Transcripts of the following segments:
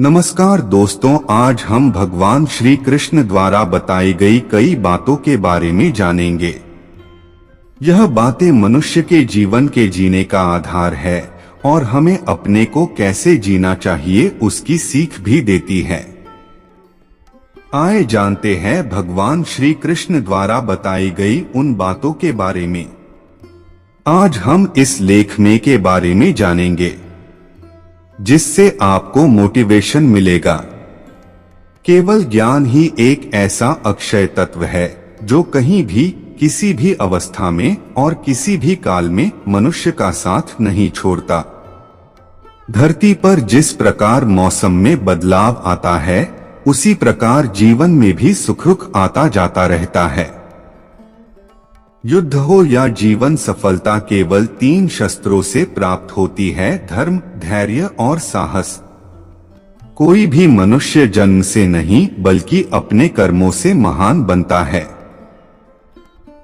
नमस्कार दोस्तों, आज हम भगवान श्री कृष्ण द्वारा बताई गई कई बातों के बारे में जानेंगे। यह बातें मनुष्य के जीवन के जीने का आधार है और हमें अपने को कैसे जीना चाहिए उसकी सीख भी देती है। आइए जानते हैं भगवान श्री कृष्ण द्वारा बताई गई उन बातों के बारे में। आज हम इस लेख में के बारे में जानेंगे जिससे आपको मोटिवेशन मिलेगा। केवल ज्ञान ही एक ऐसा अक्षय तत्व है जो कहीं भी, किसी भी अवस्था में और किसी भी काल में मनुष्य का साथ नहीं छोड़ता। धरती पर जिस प्रकार मौसम में बदलाव आता है, उसी प्रकार जीवन में भी सुख आता जाता रहता है। युद्ध हो या जीवन सफलता केवल 3 शस्त्रों से प्राप्त होती है: धर्म, धैर्य और साहस। कोई भी मनुष्य जन्म से नहीं बल्कि अपने कर्मों से महान बनता है।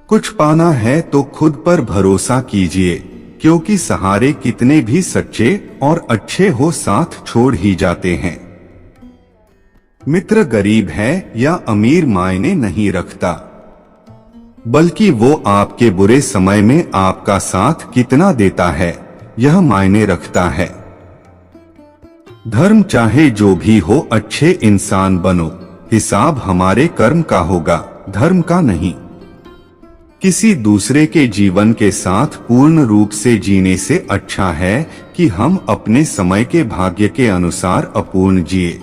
कुछ पाना है तो खुद पर भरोसा कीजिए, क्योंकि सहारे कितने भी सच्चे और अच्छे हो साथ छोड़ ही जाते हैं। मित्र गरीब है या अमीर मायने नहीं रखता, बल्कि वो आपके बुरे समय में आपका साथ कितना देता है यह मायने रखता है। धर्म चाहे जो भी हो, अच्छे इंसान बनो। हिसाब हमारे कर्म का होगा, धर्म का नहीं। किसी दूसरे के जीवन के साथ पूर्ण रूप से जीने से अच्छा है कि हम अपने समय के भाग्य के अनुसार अपूर्ण जिए।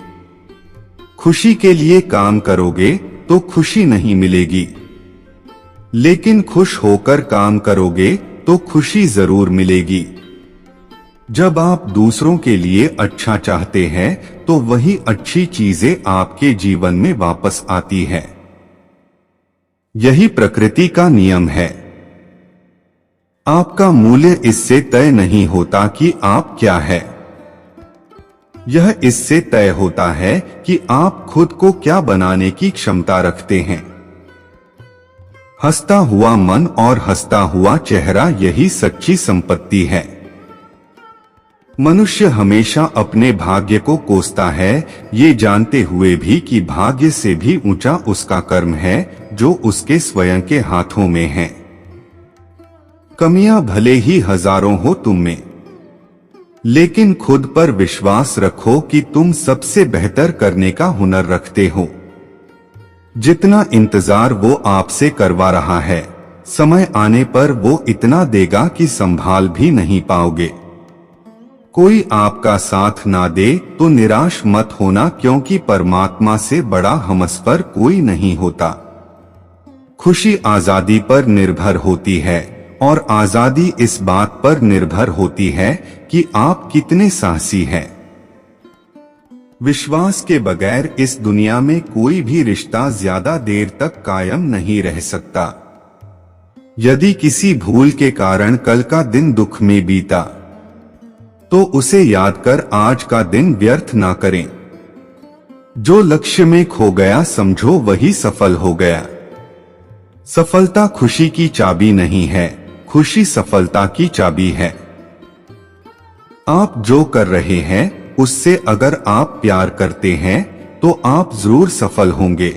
खुशी के लिए काम करोगे तो खुशी नहीं मिलेगी, लेकिन खुश होकर काम करोगे तो खुशी जरूर मिलेगी। जब आप दूसरों के लिए अच्छा चाहते हैं तो वही अच्छी चीजें आपके जीवन में वापस आती है। यही प्रकृति का नियम है। आपका मूल्य इससे तय नहीं होता कि आप क्या है, यह इससे तय होता है कि आप खुद को क्या बनाने की क्षमता रखते हैं। हंसता हुआ मन और हंसता हुआ चेहरा, यही सच्ची संपत्ति है। मनुष्य हमेशा अपने भाग्य को कोसता है, ये जानते हुए भी कि भाग्य से भी ऊंचा उसका कर्म है जो उसके स्वयं के हाथों में है। कमियां भले ही हजारों हो तुम में, लेकिन खुद पर विश्वास रखो कि तुम सबसे बेहतर करने का हुनर रखते हो। जितना इंतजार वो आपसे करवा रहा है, समय आने पर वो इतना देगा कि संभाल भी नहीं पाओगे। कोई आपका साथ ना दे तो निराश मत होना, क्योंकि परमात्मा से बड़ा हमसफर कोई नहीं होता। खुशी आजादी पर निर्भर होती है और आजादी इस बात पर निर्भर होती है कि आप कितने साहसी हैं। विश्वास के बगैर इस दुनिया में कोई भी रिश्ता ज्यादा देर तक कायम नहीं रह सकता। यदि किसी भूल के कारण कल का दिन दुख में बीता, तो उसे याद कर आज का दिन व्यर्थ ना करें। जो लक्ष्य में खो गया समझो वही सफल हो गया। सफलता खुशी की चाबी नहीं है, खुशी सफलता की चाबी है। आप जो कर रहे हैं उससे अगर आप प्यार करते हैं तो आप जरूर सफल होंगे।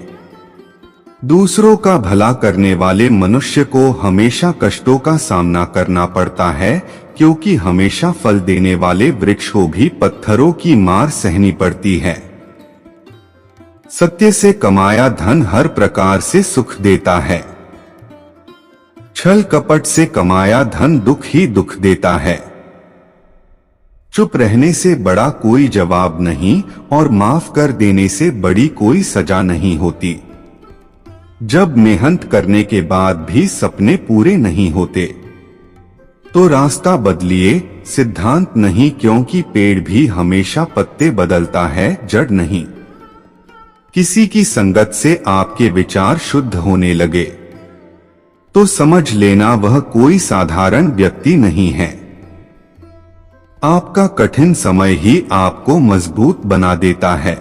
दूसरों का भला करने वाले मनुष्य को हमेशा कष्टों का सामना करना पड़ता है, क्योंकि हमेशा फल देने वाले वृक्षों भी पत्थरों की मार सहनी पड़ती है। सत्य से कमाया धन हर प्रकार से सुख देता है, छल कपट से कमाया धन दुख ही दुख देता है। चुप रहने से बड़ा कोई जवाब नहीं और माफ कर देने से बड़ी कोई सजा नहीं होती। जब मेहनत करने के बाद भी सपने पूरे नहीं होते तो रास्ता बदलिए, सिद्धांत नहीं, क्योंकि पेड़ भी हमेशा पत्ते बदलता है, जड़ नहीं। किसी की संगत से आपके विचार शुद्ध होने लगे तो समझ लेना वह कोई साधारण व्यक्ति नहीं है। आपका कठिन समय ही आपको मजबूत बना देता है।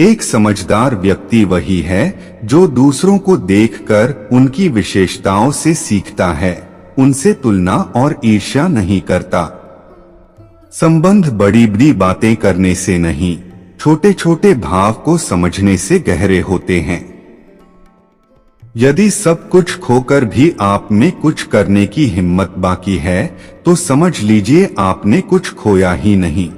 एक समझदार व्यक्ति वही है जो दूसरों को देखकर उनकी विशेषताओं से सीखता है, उनसे तुलना और ईर्ष्या नहीं करता। संबंध बड़ी बड़ी बातें करने से नहीं, छोटे छोटे भाव को समझने से गहरे होते हैं। यदि सब कुछ खोकर भी आप में कुछ करने की हिम्मत बाकी है तो समझ लीजिए आपने कुछ खोया ही नहीं।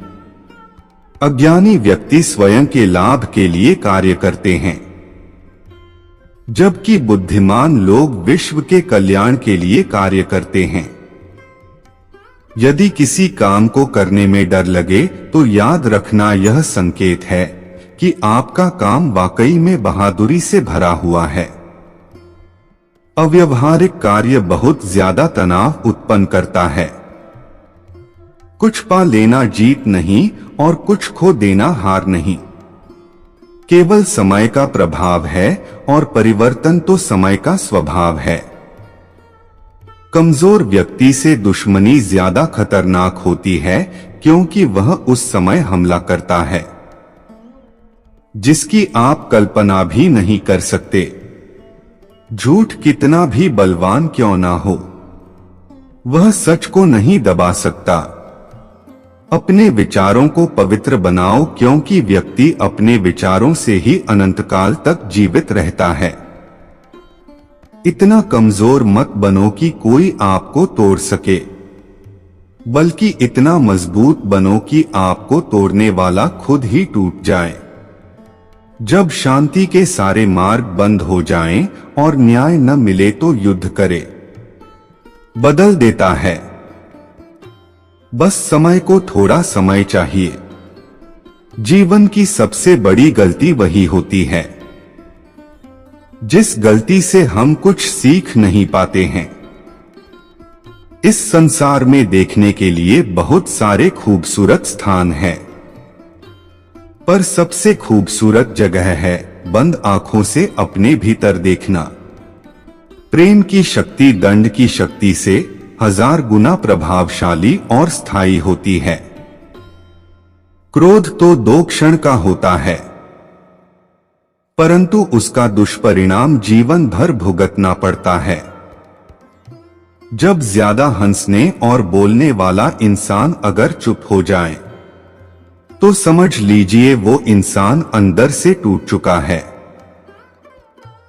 अज्ञानी व्यक्ति स्वयं के लाभ के लिए कार्य करते हैं, जबकि बुद्धिमान लोग विश्व के कल्याण के लिए कार्य करते हैं। यदि किसी काम को करने में डर लगे तो याद रखना यह संकेत है कि आपका काम वाकई में बहादुरी से भरा हुआ है। अव्यवहारिक कार्य बहुत ज्यादा तनाव उत्पन्न करता है। कुछ पा लेना जीत नहीं और कुछ खो देना हार नहीं, केवल समय का प्रभाव है और परिवर्तन तो समय का स्वभाव है। कमजोर व्यक्ति से दुश्मनी ज्यादा खतरनाक होती है क्योंकि वह उस समय हमला करता है जिसकी आप कल्पना भी नहीं कर सकते। झूठ कितना भी बलवान क्यों ना हो, वह सच को नहीं दबा सकता। अपने विचारों को पवित्र बनाओ क्योंकि व्यक्ति अपने विचारों से ही अनंतकाल तक जीवित रहता है। इतना कमजोर मत बनो कि कोई आपको तोड़ सके, बल्कि इतना मजबूत बनो कि आपको तोड़ने वाला खुद ही टूट जाए। जब शांति के सारे मार्ग बंद हो जाएं और न्याय न मिले तो युद्ध करे, बदल देता है। बस समय को थोड़ा समय चाहिए। जीवन की सबसे बड़ी गलती वही होती है जिस गलती से हम कुछ सीख नहीं पाते हैं। इस संसार में देखने के लिए बहुत सारे खूबसूरत स्थान हैं, पर सबसे खूबसूरत जगह है बंद आंखों से अपने भीतर देखना। प्रेम की शक्ति दंड की शक्ति से 1000 गुना प्रभावशाली और स्थायी होती है। क्रोध तो 2 क्षण का होता है, परंतु उसका दुष्परिणाम जीवन भर भुगतना पड़ता है। जब ज्यादा हंसने और बोलने वाला इंसान अगर चुप हो जाए तो समझ लीजिए वो इंसान अंदर से टूट चुका है।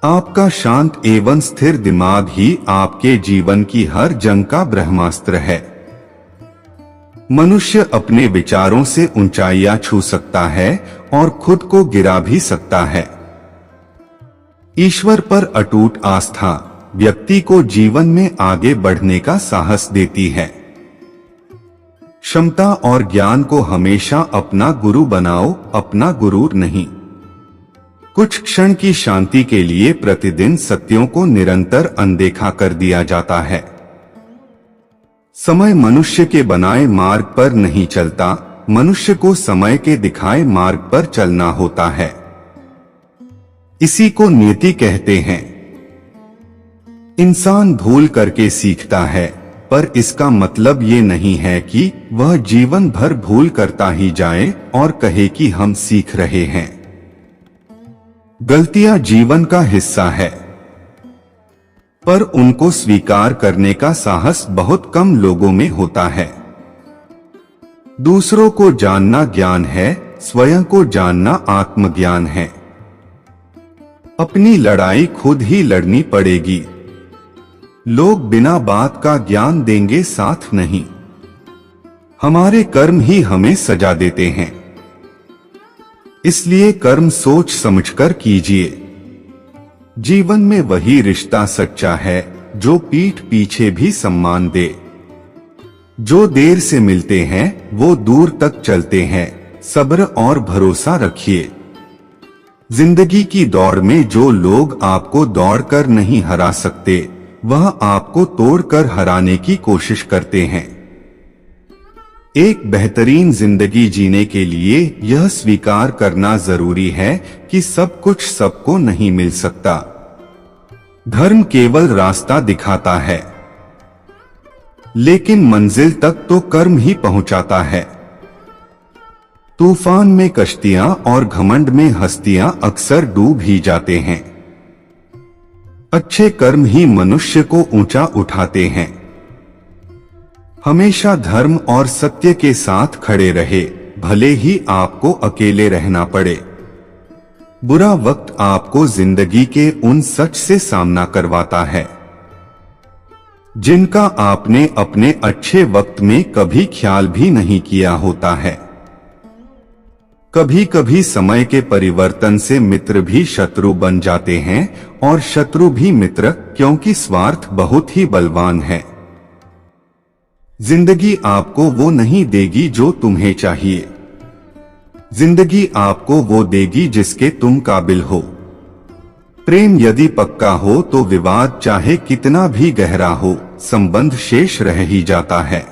आपका शांत एवं स्थिर दिमाग ही आपके जीवन की हर जंग का ब्रह्मास्त्र है। मनुष्य अपने विचारों से ऊंचाइयां छू सकता है और खुद को गिरा भी सकता है। ईश्वर पर अटूट आस्था व्यक्ति को जीवन में आगे बढ़ने का साहस देती है। क्षमता और ज्ञान को हमेशा अपना गुरु बनाओ, अपना गुरूर नहीं। कुछ क्षण की शांति के लिए प्रतिदिन सत्यों को निरंतर अनदेखा कर दिया जाता है। समय मनुष्य के बनाए मार्ग पर नहीं चलता, मनुष्य को समय के दिखाए मार्ग पर चलना होता है। इसी को नियति कहते हैं। इंसान भूल करके सीखता है, पर इसका मतलब ये नहीं है कि वह जीवन भर भूल करता ही जाए और कहे कि हम सीख रहे हैं। गलतियां जीवन का हिस्सा है, पर उनको स्वीकार करने का साहस बहुत कम लोगों में होता है। दूसरों को जानना ज्ञान है, स्वयं को जानना आत्मज्ञान है। अपनी लड़ाई खुद ही लड़नी पड़ेगी। लोग बिना बात का ज्ञान देंगे, साथ नहीं। हमारे कर्म ही हमें सजा देते हैं, इसलिए कर्म सोच समझकर कीजिए। जीवन में वही रिश्ता सच्चा है जो पीठ पीछे भी सम्मान दे। जो देर से मिलते हैं वो दूर तक चलते हैं, सब्र और भरोसा रखिए। जिंदगी की दौड़ में जो लोग आपको दौड़कर नहीं हरा सकते, वह आपको तोड़कर हराने की कोशिश करते हैं। एक बेहतरीन जिंदगी जीने के लिए यह स्वीकार करना जरूरी है कि सब कुछ सबको नहीं मिल सकता। धर्म केवल रास्ता दिखाता है, लेकिन मंजिल तक तो कर्म ही पहुंचाता है। तूफान में कश्तियां और घमंड में हस्तियां अक्सर डूब ही जाते हैं। अच्छे कर्म ही मनुष्य को ऊंचा उठाते हैं। हमेशा धर्म और सत्य के साथ खड़े रहे, भले ही आपको अकेले रहना पड़े। बुरा वक्त आपको जिंदगी के उन सच से सामना करवाता है जिनका आपने अपने अच्छे वक्त में कभी ख्याल भी नहीं किया होता है। कभी कभी समय के परिवर्तन से मित्र भी शत्रु बन जाते हैं और शत्रु भी मित्र, क्योंकि स्वार्थ बहुत ही बलवान है। जिंदगी आपको वो नहीं देगी जो तुम्हें चाहिए, जिंदगी आपको वो देगी जिसके तुम काबिल हो। प्रेम यदि पक्का हो तो विवाद चाहे कितना भी गहरा हो, संबंध शेष रह ही जाता है।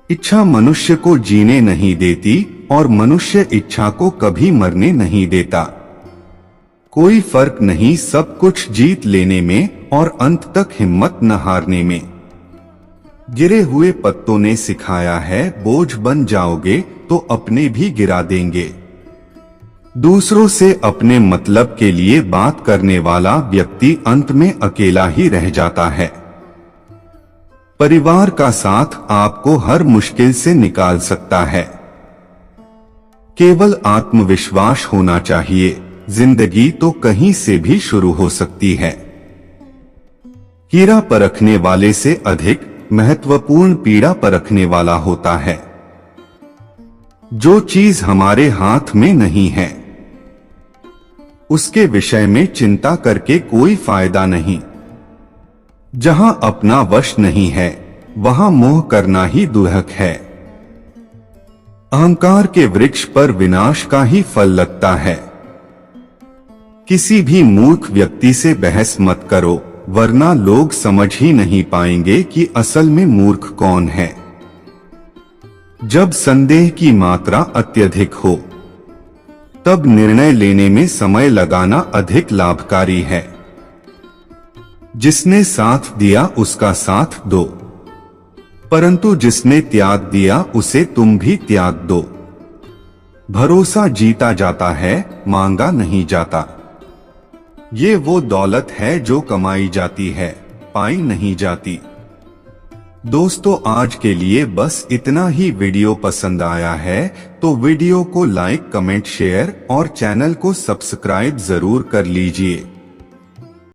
इच्छा मनुष्य को जीने नहीं देती और मनुष्य इच्छा को कभी मरने नहीं देता। कोई फर्क नहीं सब कुछ जीत लेने में और अंत तक हिम्मत न हारने में। गिरे हुए पत्तों ने सिखाया है, बोझ बन जाओगे तो अपने भी गिरा देंगे। दूसरों से अपने मतलब के लिए बात करने वाला व्यक्ति अंत में अकेला ही रह जाता है। परिवार का साथ आपको हर मुश्किल से निकाल सकता है। केवल आत्मविश्वास होना चाहिए, जिंदगी तो कहीं से भी शुरू हो सकती है। हीरा परखने वाले से अधिक महत्वपूर्ण पीड़ा परखने वाला होता है। जो चीज हमारे हाथ में नहीं है उसके विषय में चिंता करके कोई फायदा नहीं। जहां अपना वश नहीं है वहां मोह करना ही दुर्लभ है। अहंकार के वृक्ष पर विनाश का ही फल लगता है। किसी भी मूर्ख व्यक्ति से बहस मत करो, वरना लोग समझ ही नहीं पाएंगे कि असल में मूर्ख कौन है। जब संदेह की मात्रा अत्यधिक हो तब निर्णय लेने में समय लगाना अधिक लाभकारी है। जिसने साथ दिया उसका साथ दो, परंतु जिसने त्याग दिया उसे तुम भी त्याग दो। भरोसा जीता जाता है, मांगा नहीं जाता। ये वो दौलत है जो कमाई जाती है, पाई नहीं जाती। दोस्तों, आज के लिए बस इतना ही। वीडियो पसंद आया है तो वीडियो को लाइक, कमेंट, शेयर और चैनल को सब्सक्राइब जरूर कर लीजिए।